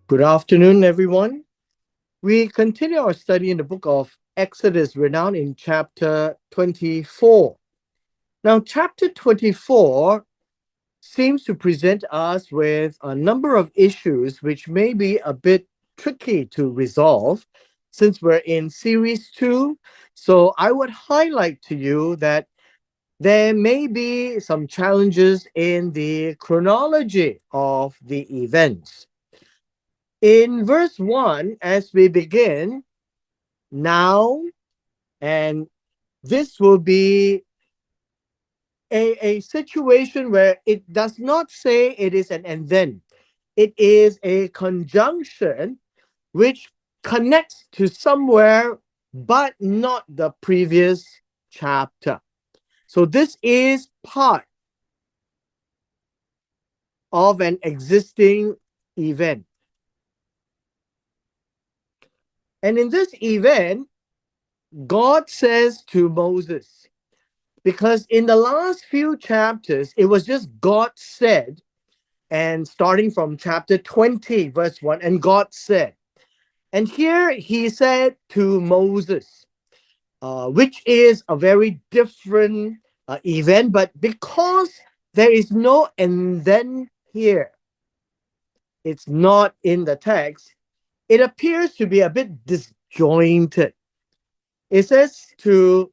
Good afternoon, everyone. We continue our study in the book of Exodus. We're now in chapter 24. Now, chapter 24 seems to present us with a number of issues which may be a bit tricky to resolve since we're in series 2. So, I would highlight to you that there may be some challenges in the chronology of the events. In verse 1, as we begin, now, and this will be a situation where it does not say it is an and then. It is a conjunction which connects to somewhere, but not the previous chapter. So this is part of an existing event. And in this event, God says to Moses, because in the last few chapters, it was just God said, and starting from chapter 20, verse 1, and God said. And here he said to Moses, which is a very different event, but because there is no and then here, it's not in the text, it appears to be a bit disjointed. It says to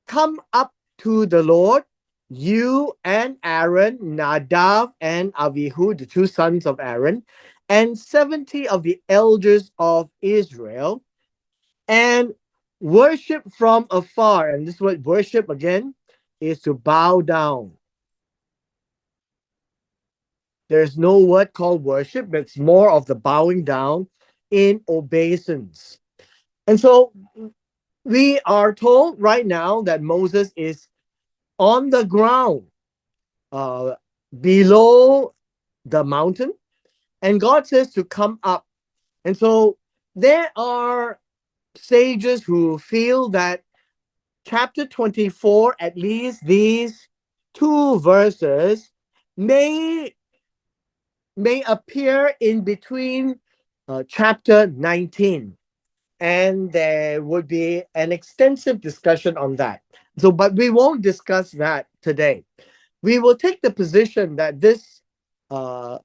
come up to the Lord, you and Aaron, Nadav and Avihu, the two sons of Aaron, and 70 of the elders of Israel, and worship from afar. And this word worship again is to bow down. There's no word called worship, but it's more of the bowing down in obeisance. And so we are told right now that Moses is on the ground uh, below the mountain, and God says to come up. And so there are sages who feel that chapter 24, at least these two verses, may appear in between chapter 19, and there would be an extensive discussion on that. So, but we won't discuss that today. We will take the position that this uh,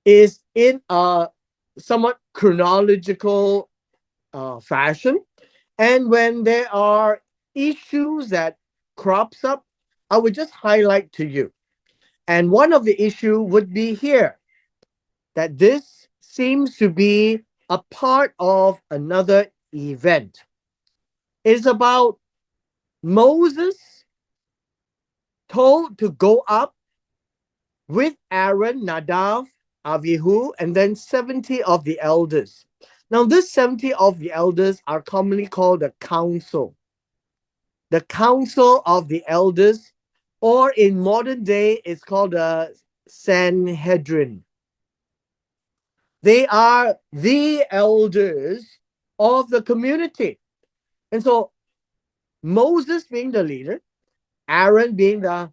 is in a somewhat chronological fashion, and when there are issues that crops up, I would just highlight to you. And one of the issue would be here that this seems to be a part of another event. It's about Moses told to go up with Aaron, Nadav, Avihu, and then 70 of the elders. Now, this 70 of the elders are commonly called the council. The council of the elders, or in modern day, it's called the Sanhedrin. They are the elders of the community. And so, Moses being the leader, Aaron being the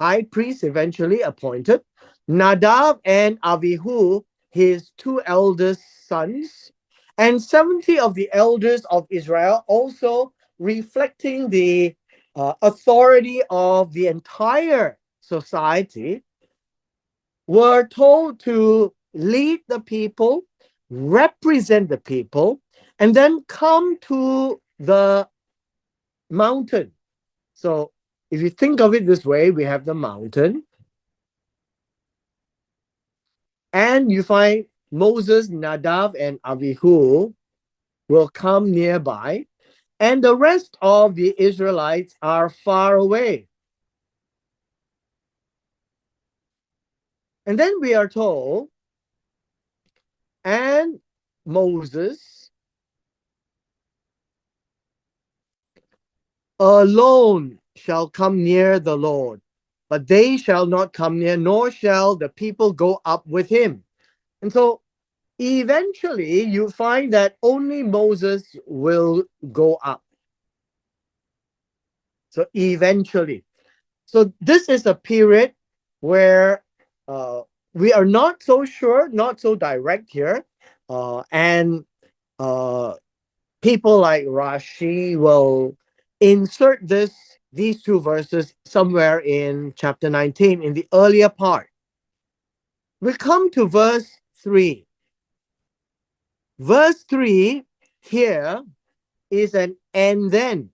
high priest eventually appointed, Nadav and Avihu, his two eldest sons, and 70 of the elders of Israel, also reflecting the authority of the entire society, were told to lead the people, represent the people, and then come to the mountain. So if you think of it this way, we have the mountain, and you find Moses, Nadav, and Avihu will come nearby, and the rest of the Israelites are far away. And then we are told, and Moses alone shall come near the Lord, but they shall not come near, nor shall the people go up with him. And so eventually you find that only Moses will go up. So eventually. So this is a period where We are not so sure, not so direct here. And uh, people like Rashi will insert these two verses somewhere in chapter 19 in the earlier part. We come to verse 3. Verse 3 here is an and then.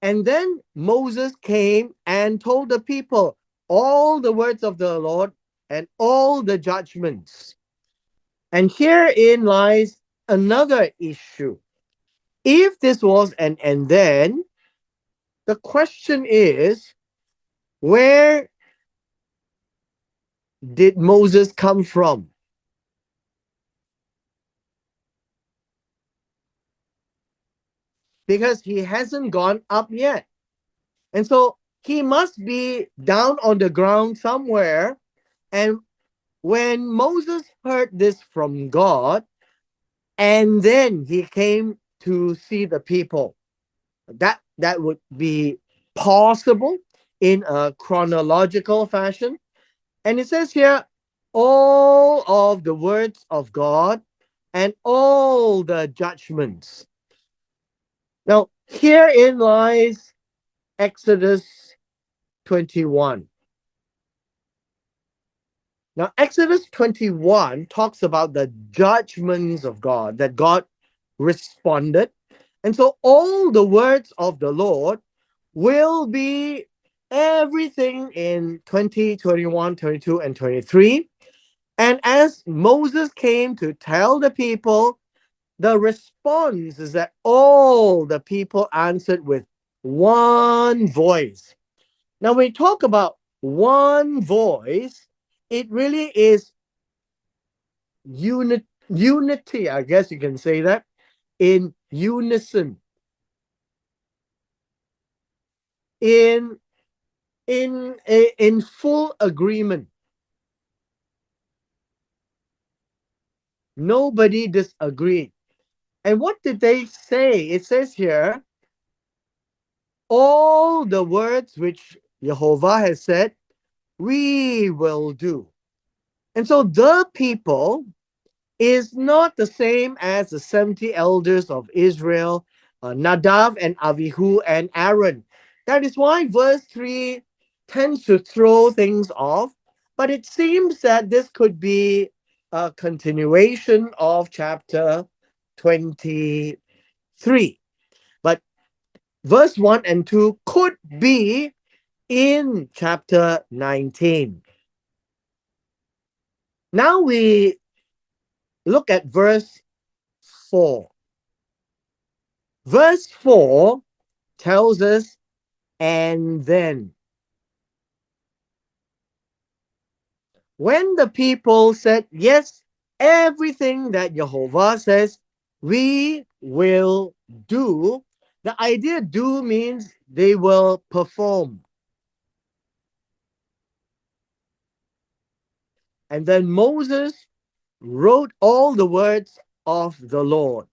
And then Moses came and told the people all the words of the Lord and all the judgments. And herein lies another issue. If this was an and then, the question is, where did Moses come from? Because he hasn't gone up yet. And so he must be down on the ground somewhere. And when Moses heard this from God, and then he came to see the people, that would be possible in a chronological fashion. And it says here, all of the words of God and all the judgments. Now, herein lies Exodus 21. Now, Exodus 21 talks about the judgments of God, that God responded. And so all the words of the Lord will be everything in 20, 21, 22, and 23. And as Moses came to tell the people, the response is that all the people answered with one voice. Now, when we talk about one voice, it really is unity, I guess you can say that, in unison, in in full agreement. Nobody disagreed. And what did they say? It says here, all the words which Jehovah has said, we will do. And so the people is not the same as the 70 elders of Israel, Nadav and Avihu and Aaron. That is why verse 3 tends to throw things off, but it seems that this could be a continuation of chapter 23. But verse 1 and 2 could be in chapter 19. Now we look at verse 4. Verse 4 tells us, and then. When the people said, yes, everything that Jehovah says, we will do, the idea do means they will perform. And then Moses wrote all the words of the Lord.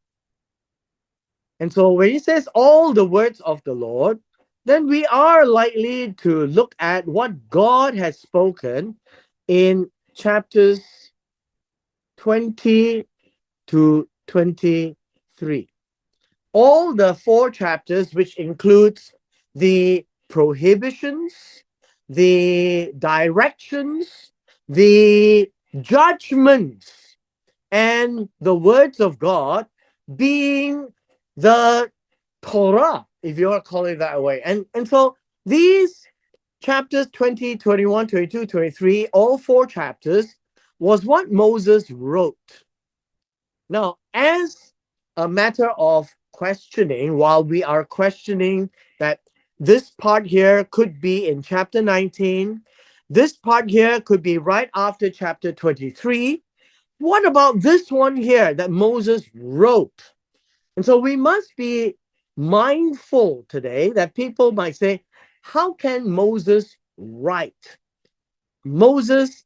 And so when he says all the words of the Lord, then we are likely to look at what God has spoken in chapters 20 to 23. All the four chapters, which includes the prohibitions, the directions, the judgments, and the words of God being the Torah, if you want to call it that way. And so these chapters 20, 21, 22, 23, all four chapters, was what Moses wrote. Now, as a matter of questioning, while we are questioning that this part here could be in chapter 19, this part here could be right after chapter 23, what about this one here that Moses wrote? And so we must be mindful today that people might say, how can Moses write? Moses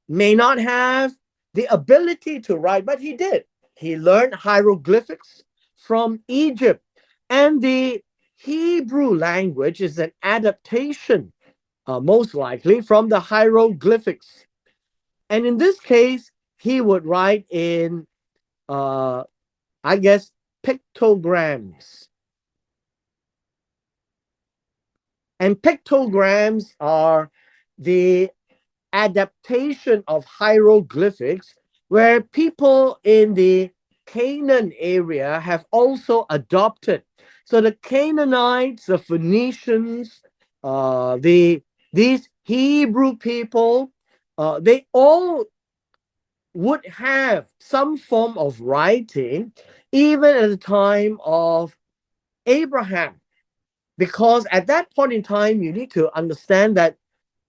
may not have the ability to write, but he did. He learned hieroglyphics from Egypt. And the Hebrew language is an adaptation most likely from the hieroglyphics. And in this case, he would write in, uh, I guess, pictograms. And pictograms are the adaptation of hieroglyphics where people in the Canaan area have also adopted. So the Canaanites, the Phoenicians, the these Hebrew people, they all would have some form of writing even at the time of Abraham. Because at that point in time, you need to understand that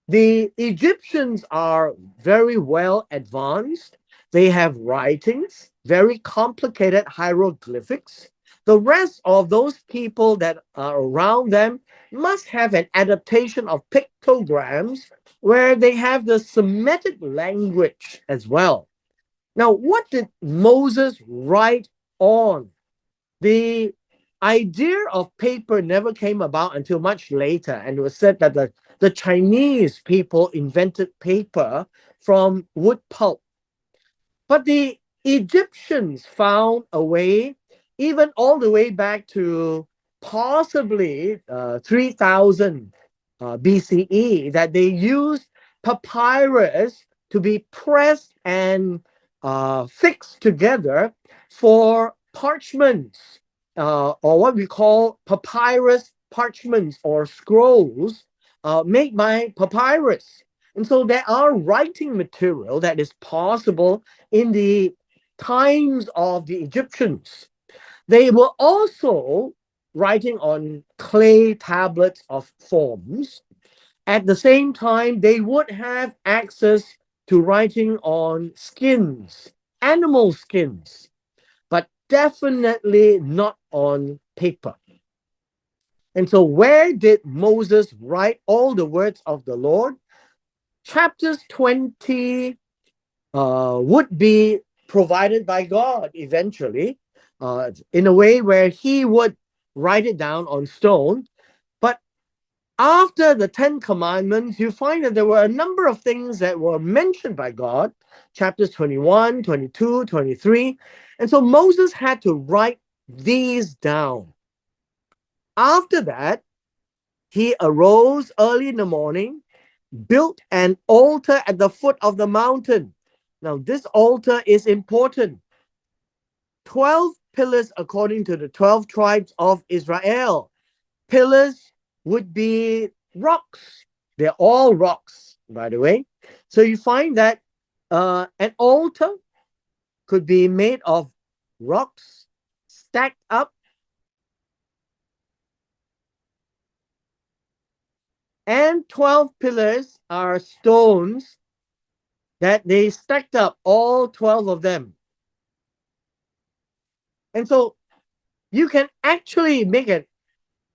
the Egyptians are very well advanced. They have writings, very complicated hieroglyphics. The rest of those people that are around them must have an adaptation of pictograms where they have the Semitic language as well. Now, what did Moses write on? The idea of paper never came about until much later, and it was said that the Chinese people invented paper from wood pulp. But the Egyptians found a way, even all the way back to possibly 3000 BCE, that they used papyrus to be pressed and fixed together for parchments, or what we call papyrus parchments or scrolls made by papyrus. And so there are writing material that is possible in the times of the Egyptians. They were also writing on clay tablets of forms. At the same time, they would have access to writing on skins, animal skins, but definitely not on paper. And so, where did Moses write all the words of the Lord? Chapters 20 would be provided by God eventually, in a way where he would write it down on stone. But after the Ten Commandments, you find that there were a number of things that were mentioned by God, chapters 21, 22, 23. And so Moses had to write these down. After that, he arose early in the morning, built an altar at the foot of the mountain. Now, this altar is important. 12 pillars according to the 12 tribes of Israel. Pillars would be rocks. They're all rocks, by the way. So you find that an altar could be made of rocks stacked up, and 12 pillars are stones that they stacked up, all 12 of them. And so you can actually make an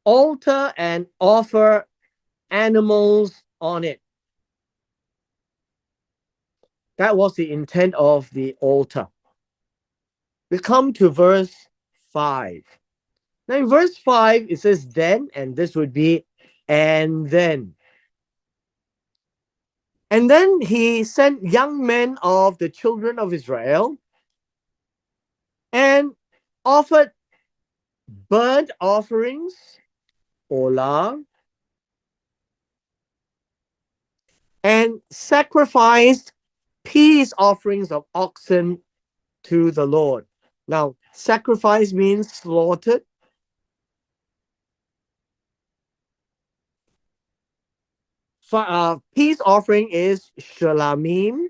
altar and offer animals on it. That was the intent of the altar. We come to verse 5. Now, in verse 5, it says then, and this would be and then. And then he sent young men of the children of Israel and offered burnt offerings, olah, and sacrificed peace offerings of oxen to the Lord. Now, sacrifice means slaughtered. Peace offering is shalamim.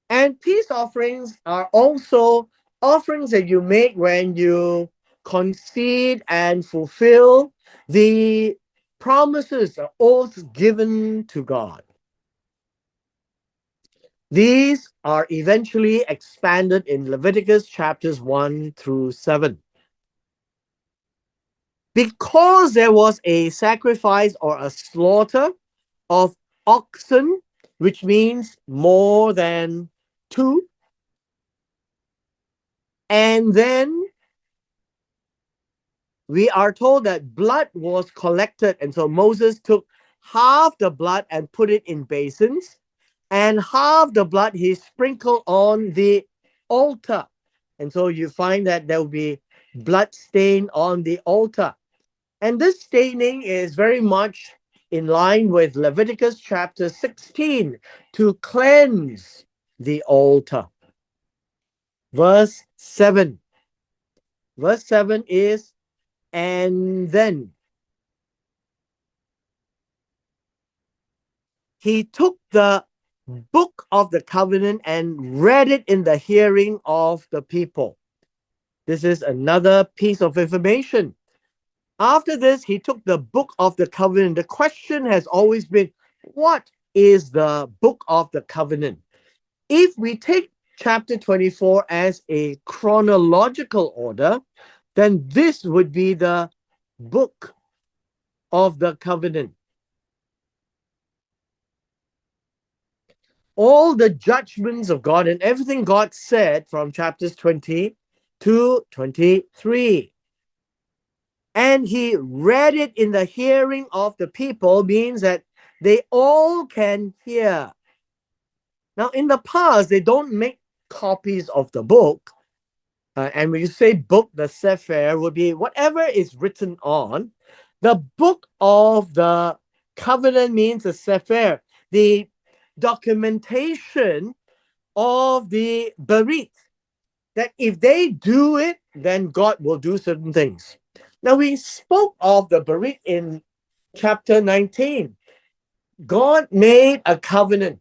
And peace offerings are also offerings that you make when you concede and fulfill the promises, the oaths given to God. These are eventually expanded in Leviticus chapters 1 through 7. Because there was a sacrifice or a slaughter of oxen, which means more than two, and then we are told that blood was collected. And so Moses took half the blood and put it in basins, and half the blood he sprinkled on the altar. And so you find that there will be blood stain on the altar. And this staining is very much in line with Leviticus chapter 16 to cleanse the altar. Verse 7. Verse 7 is, and then he took the book of the covenant and read it in the hearing of the people. This is another piece of information. After this, he took the book of the covenant. The question has always been, what is the book of the covenant? If we take chapter 24 as a chronological order, then this would be the book of the covenant. All the judgments of God and everything God said from chapters 20 to 23. And he read it in the hearing of the people, means that they all can hear. Now, in the past, they don't make copies of the book. And when you say book, the Sefer would be whatever is written on. The book of the covenant means the Sefer, the documentation of the Berit, that if they do it, then God will do certain things. Now, we spoke of the Berit in chapter 19. God made a covenant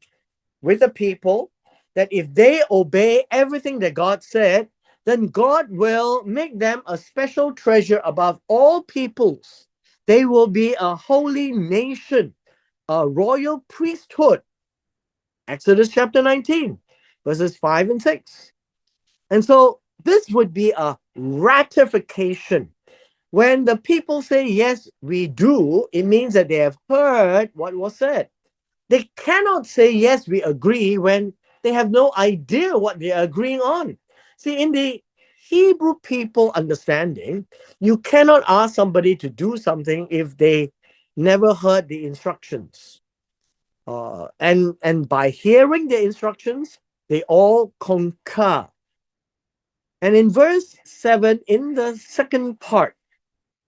with the people that if they obey everything that God said, then God will make them a special treasure above all peoples. They will be a holy nation, a royal priesthood. Exodus chapter 19, verses 5 and 6. And so this would be a ratification. When the people say, yes, we do, it means that they have heard what was said. They cannot say, yes, we agree, when they have no idea what they are agreeing on. See, in the Hebrew people understanding, you cannot ask somebody to do something if they never heard the instructions. And by hearing the instructions, they all concur. And in verse 7, in the second part,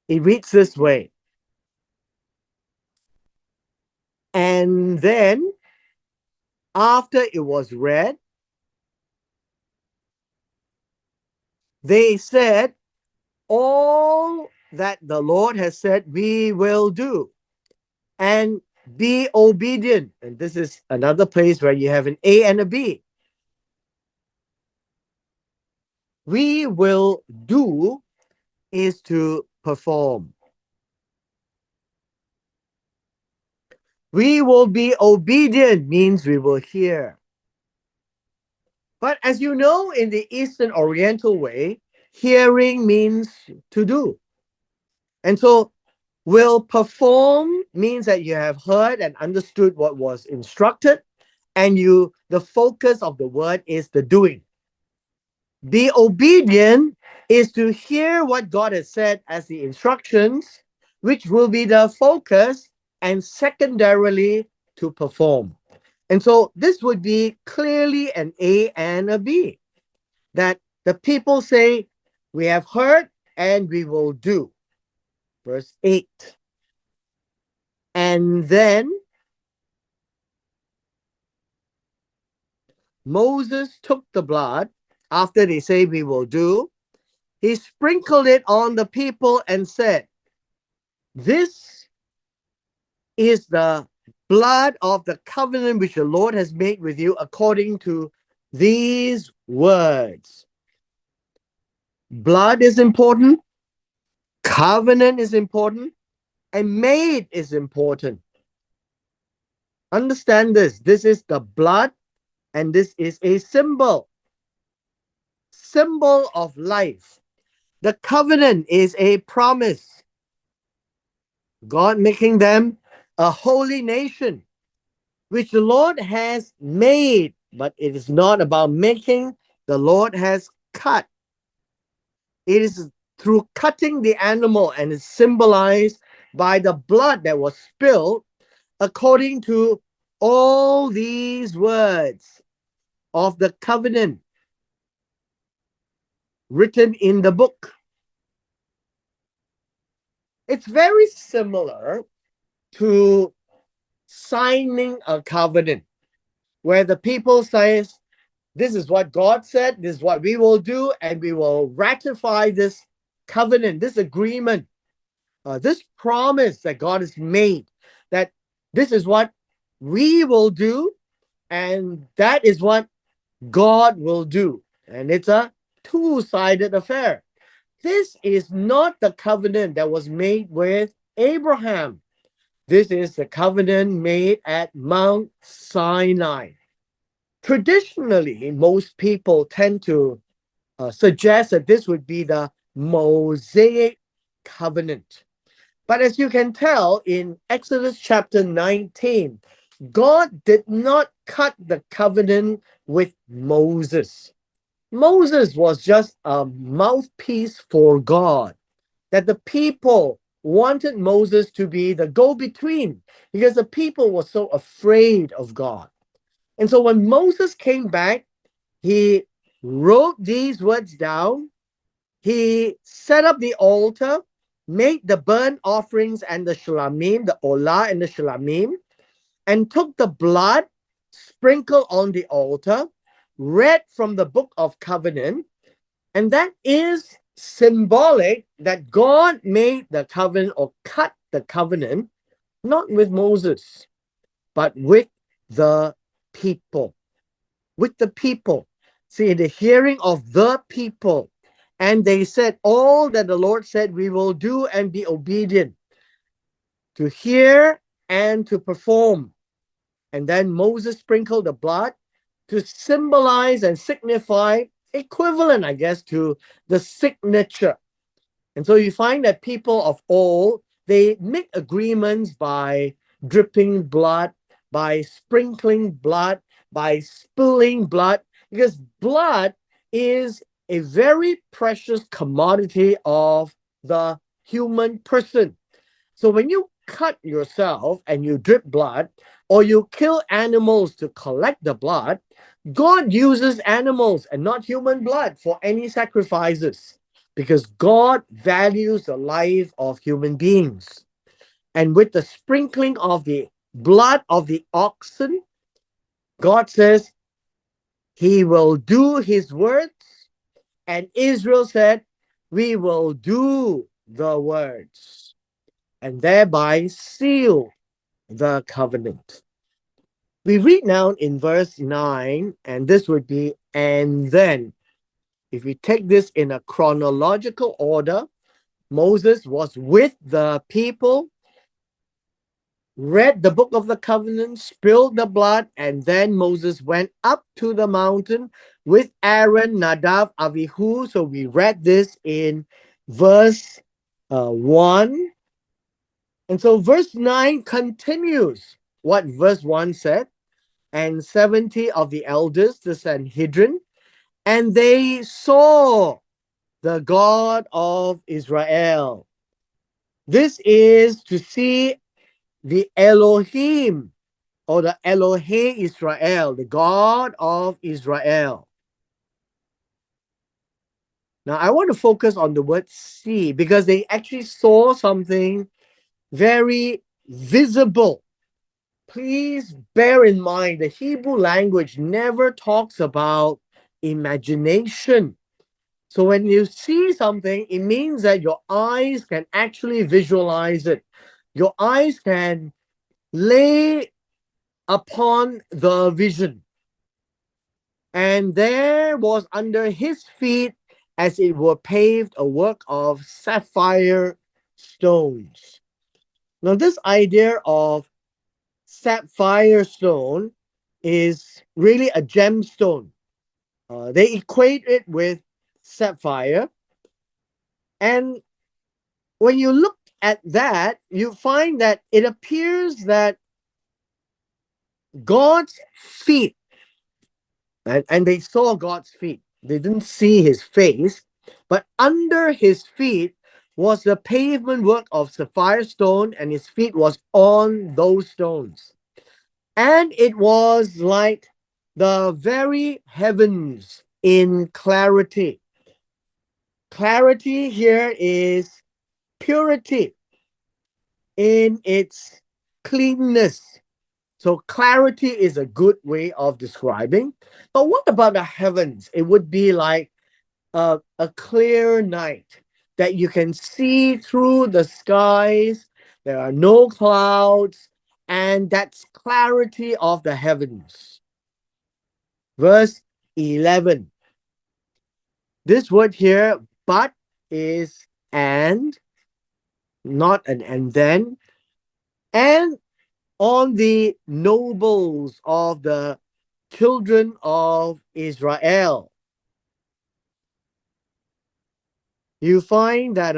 it reads this way. And then, after it was read, they said, all that the Lord has said, we will do. And be obedient. And this is another place where you have an A and a B. We will do is to perform. We will be obedient means we will hear. But as you know, in the Eastern Oriental way, hearing means to do. And so will perform means that you have heard and understood what was instructed, and the focus of the word is the doing. Be obedient is to hear what God has said as the instructions, which will be the focus, and secondarily to perform. And so this would be clearly an A and a B, that the people say, we have heard and we will do. Verse 8. And then Moses took the blood after they say we will do. He sprinkled it on the people and said, this is the blood of the covenant which the Lord has made with you according to these words. Blood is important, covenant is important, and made is important. Understand this. This is the blood, and this is a symbol of life. The covenant is a promise. God making them a holy nation, which the Lord has made, but it is not about making, the Lord has cut. It is through cutting the animal, and it's symbolized by the blood that was spilled according to all these words of the covenant written in the book. It's very similar to signing a covenant where the people says, this is what God said, this is what we will do, and we will ratify this covenant, this agreement, this promise that God has made, that this is what we will do, and that is what God will do. And it's a two-sided affair. This is not the covenant that was made with Abraham. This is the covenant made at Mount Sinai. Traditionally, most people tend to suggest that this would be the Mosaic covenant. But as you can tell in Exodus chapter 19, God did not cut the covenant with Moses. Moses was just a mouthpiece for God, that the people wanted Moses to be the go-between because the people were so afraid of God. And so when Moses came back, he wrote these words down. He set up the altar, made the burnt offerings and the shlamim, the olah and the shlamim, and took the blood, sprinkled on the altar, read from the book of covenant, and that is symbolic that God made the covenant or cut the covenant not with Moses, but with the people. With the people. See, in the hearing of the people. And they said, all that the Lord said we will do and be obedient to hear and to perform. And then Moses sprinkled the blood to symbolize and signify, equivalent, I guess, to the signature. And so you find that people of old, they make agreements by dripping blood, by sprinkling blood, by spilling blood, because blood is a very precious commodity of the human person. So when you cut yourself and you drip blood, or you kill animals to collect the blood, God uses animals and not human blood for any sacrifices because God values the life of human beings. And with the sprinkling of the blood of the oxen, God says he will do his words. And Israel said, we will do the words, and thereby seal the covenant. We read now in verse 9, and this would be, and then. If we take this in a chronological order, Moses was with the people, read the book of the covenant, spilled the blood, and then Moses went up to the mountain with Aaron, Nadav, Avihu. So we read this in verse 1. And so verse 9 continues what verse 1 said. And 70 of the elders, the Sanhedrin, and they saw the God of Israel. This is to see the Elohim or the Elohe Israel, the God of Israel. Now, I want to focus on the word see because they actually saw something very visible. Please bear in mind the Hebrew language never talks about imagination. So when you see something, it means that your eyes can actually visualize it. Your eyes can lay upon the vision. And there was under his feet, as it were paved, a work of sapphire stones. Now, this idea of sapphire stone is really a gemstone. They equate it with sapphire. And when you look at that, you find that it appears that God's feet, and they saw God's feet, they didn't see his face, But under his feet was the pavement work of sapphire stone, and his feet was on those stones. And it was like the very heavens in clarity. Clarity here is purity in its cleanness. So clarity is a good way of describing. But what about the heavens? It would be like a clear night that you can see through the skies. There are no clouds, and that's clarity of the heavens. Verse 11. This word here, but, is and, not an and then. And on the nobles of the children of Israel. You find that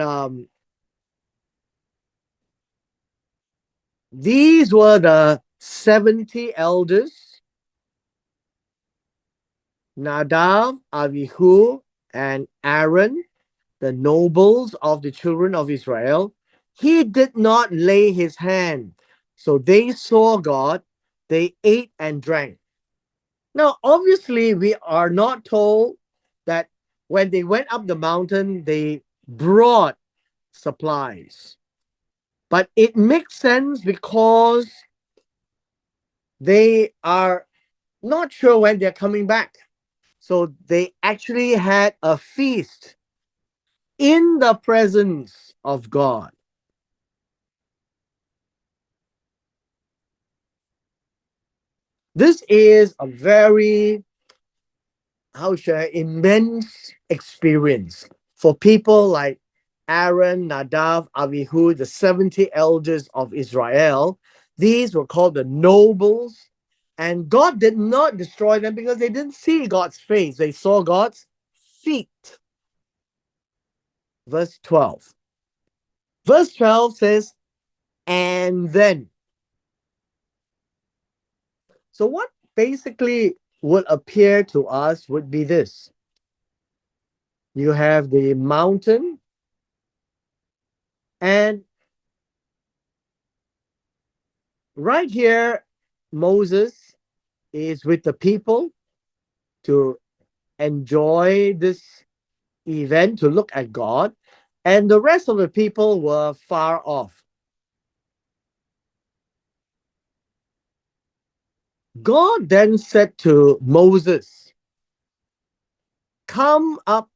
these were the 70 elders, Nadav, Avihu, and Aaron, the nobles of the children of Israel. He did not lay his hand. So they saw God, they ate and drank. Now, obviously, we are not told that when they went up the mountain, they brought supplies. But it makes sense because they are not sure when they're coming back. So they actually had a feast in the presence of God. This is a very, how should I, immense experience for people like Aaron, Nadav, Avihu, the 70 elders of Israel. These were called the nobles, and God did not destroy them because they didn't see God's face. They saw God's feet. Verse 12. Verse 12 says, and then. So, what basically would appear to us would be this: you have the mountain, and right here, Moses is with the people to enjoy this event, to look at God, and the rest of the people were far off. God then said to Moses, come up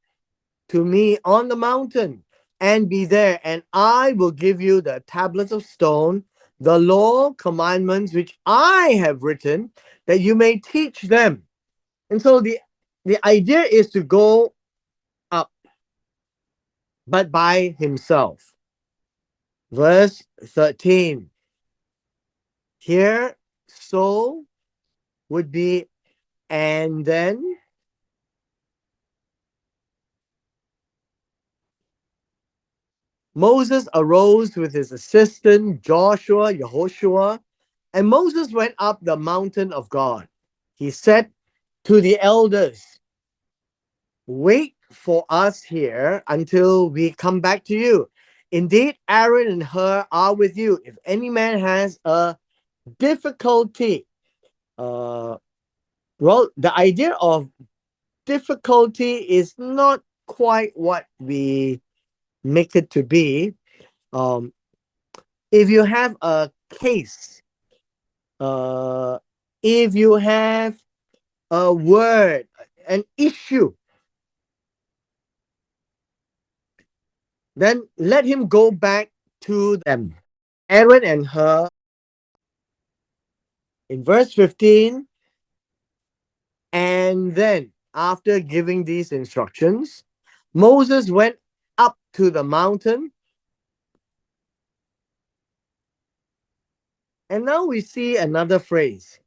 to me on the mountain and be there, and I will give you the tablets of stone, the law, commandments which I have written, that you may teach them. And so the idea is to go up, but by himself. Verse 13. Here, so would be, and then Moses arose with his assistant Joshua, Yehoshua, and Moses went up the mountain of God. He said to the elders, wait for us here until we come back to you. Indeed, Aaron and Hur are with you. If any man has a difficulty, uh, well, the idea of difficulty is not quite what we make it to be. Um, if you have a case, uh, if you have a word, an issue, then let him go back to them. Aaron and Hur, in verse 15, and then after giving these instructions, Moses went up to the mountain. And now we see another phrase.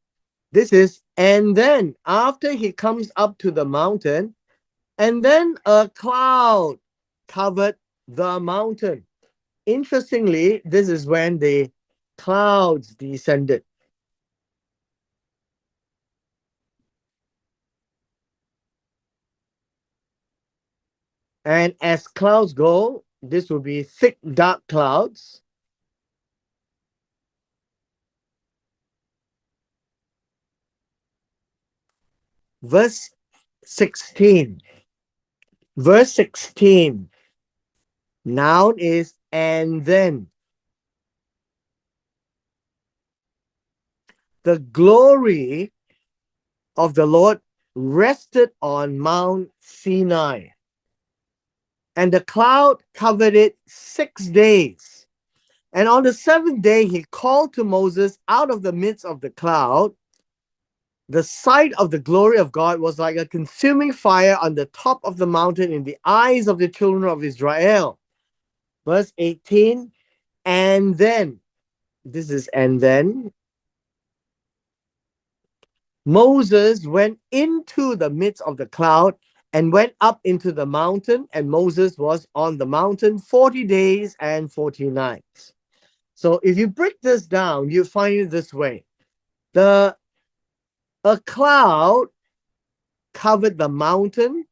This is, and then after he comes up to the mountain, and then a cloud covered the mountain. Interestingly, this is when the clouds descended. And as clouds go, this will be thick, dark clouds. Verse 16. Verse 16. Noun is and then. The glory of the Lord rested on Mount Sinai, and the cloud covered it 6 days. And on the seventh day, he called to Moses out of the midst of the cloud. The sight of the glory of God was like a consuming fire on the top of the mountain in the eyes of the children of Israel. Verse 18, and then, this is and then, Moses went into the midst of the cloud and went up into the mountain, and Moses was on the mountain 40 days and 40 nights. So if you break this down, you find it this way. A cloud covered the mountain.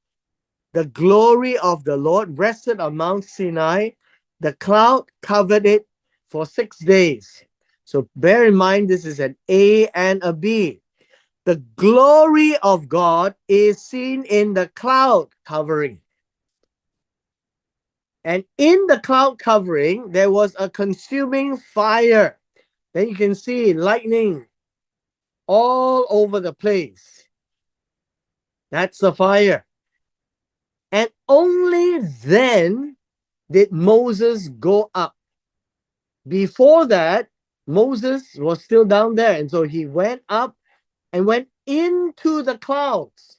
The glory of the Lord rested on Mount Sinai. The cloud covered it for 6 days. So bear in mind, this is an A and a B. The glory of God is seen in the cloud covering. And in the cloud covering, there was a consuming fire. Then you can see lightning all over the place. That's the fire. And only then did Moses go up. Before that, Moses was still down there. And so he went up and went into the clouds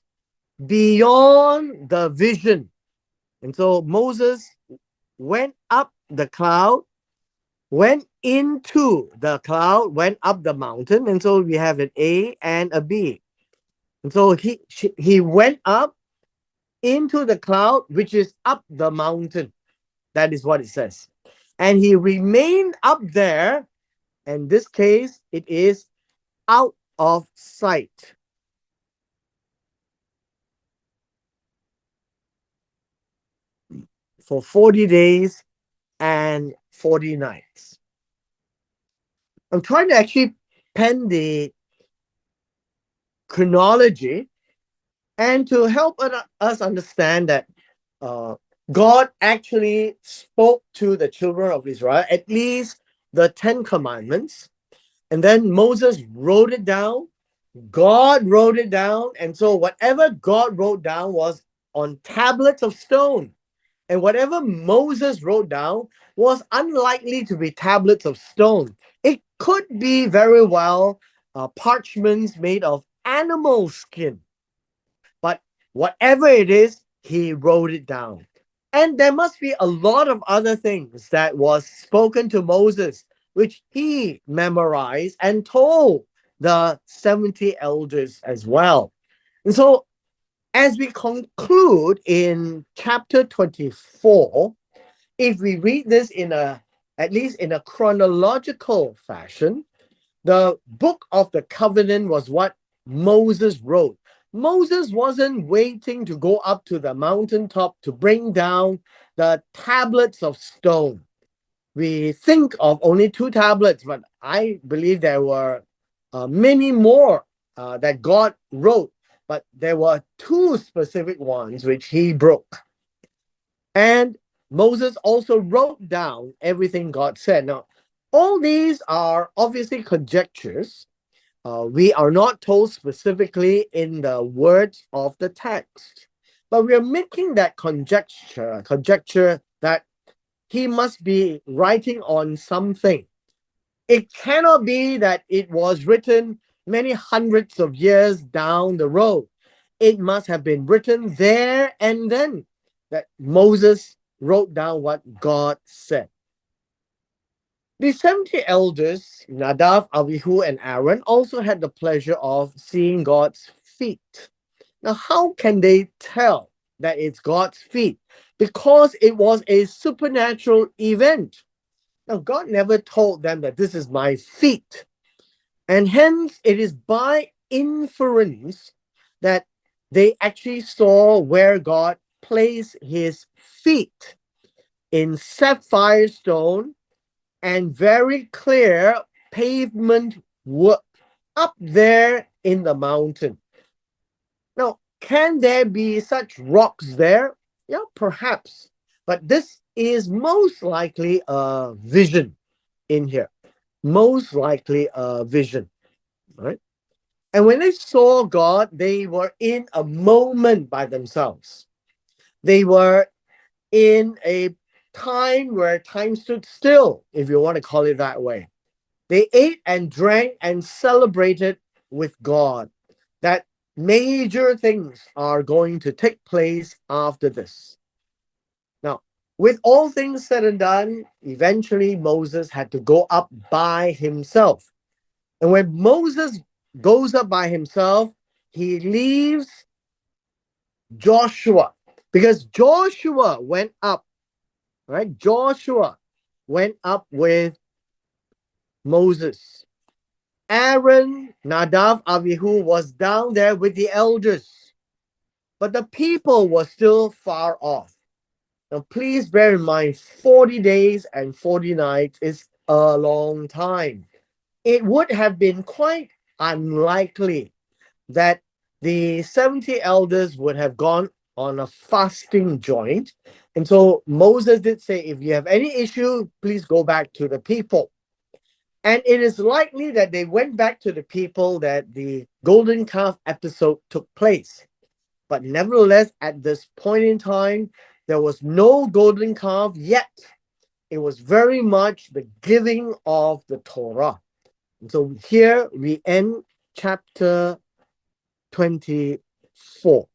beyond the vision. And so Moses went up the cloud, went into the cloud, went up the mountain. And so we have an A and a B. And so he went up into the cloud, which is up the mountain. That is what it says. And he remained up there. In this case, it is out of sight. For 40 days and 40 nights. I'm trying to actually pen the chronology and to help us understand that God actually spoke to the children of Israel, at least the 10 commandments. And then Moses wrote it down. God wrote it down. And so whatever God wrote down was on tablets of stone. And whatever Moses wrote down was unlikely to be tablets of stone. It could be very well parchments made of animal skin. But whatever it is, he wrote it down. And there must be a lot of other things that was spoken to Moses, which he memorized and told the 70 elders as well. And so as we conclude in chapter 24, if we read this at least in a chronological fashion, the book of the covenant was what Moses wrote. Moses wasn't waiting to go up to the mountaintop to bring down the tablets of stone. We think of only 2 tablets, but I believe there were many more that God wrote, but there were 2 specific ones which he broke. And Moses also wrote down everything God said. Now, all these are obviously conjectures. We are not told specifically in the words of the text, but we are making that conjecture that he must be writing on something. It cannot be that it was written many hundreds of years down the road. It must have been written there and then that Moses wrote down what God said. The 70 elders, Nadav, Abihu, and Aaron, also had the pleasure of seeing God's feet. Now, how can they tell that it's God's feet? Because it was a supernatural event. Now, God never told them that this is my feet. And hence, it is by inference that they actually saw where God placed his feet in sapphire stone and very clear pavement work up there in the mountain. Now, can there be such rocks there? Yeah, perhaps. But this is most likely a vision in here. Most likely a vision, right? And when they saw God, they were in a moment by themselves. They were in a time where time stood still, if you want to call it that way. They ate and drank and celebrated with God that major things are going to take place after this. Now, with all things said and done, eventually Moses had to go up by himself. And when Moses goes up by himself, he leaves Joshua because Joshua went up, right? Joshua went up with Moses. Aaron, Nadav, Abihu was down there with the elders, but the people were still far off. Now, please bear in mind 40 days and 40 nights is a long time. It would have been quite unlikely that the 70 elders would have gone on a fasting joint. And so Moses did say, if you have any issue, please go back to the people. And it is likely that they went back to the people that the golden calf episode took place. But nevertheless, at this point in time, there was no golden calf yet. It was very much the giving of the Torah. And so here we end chapter 24.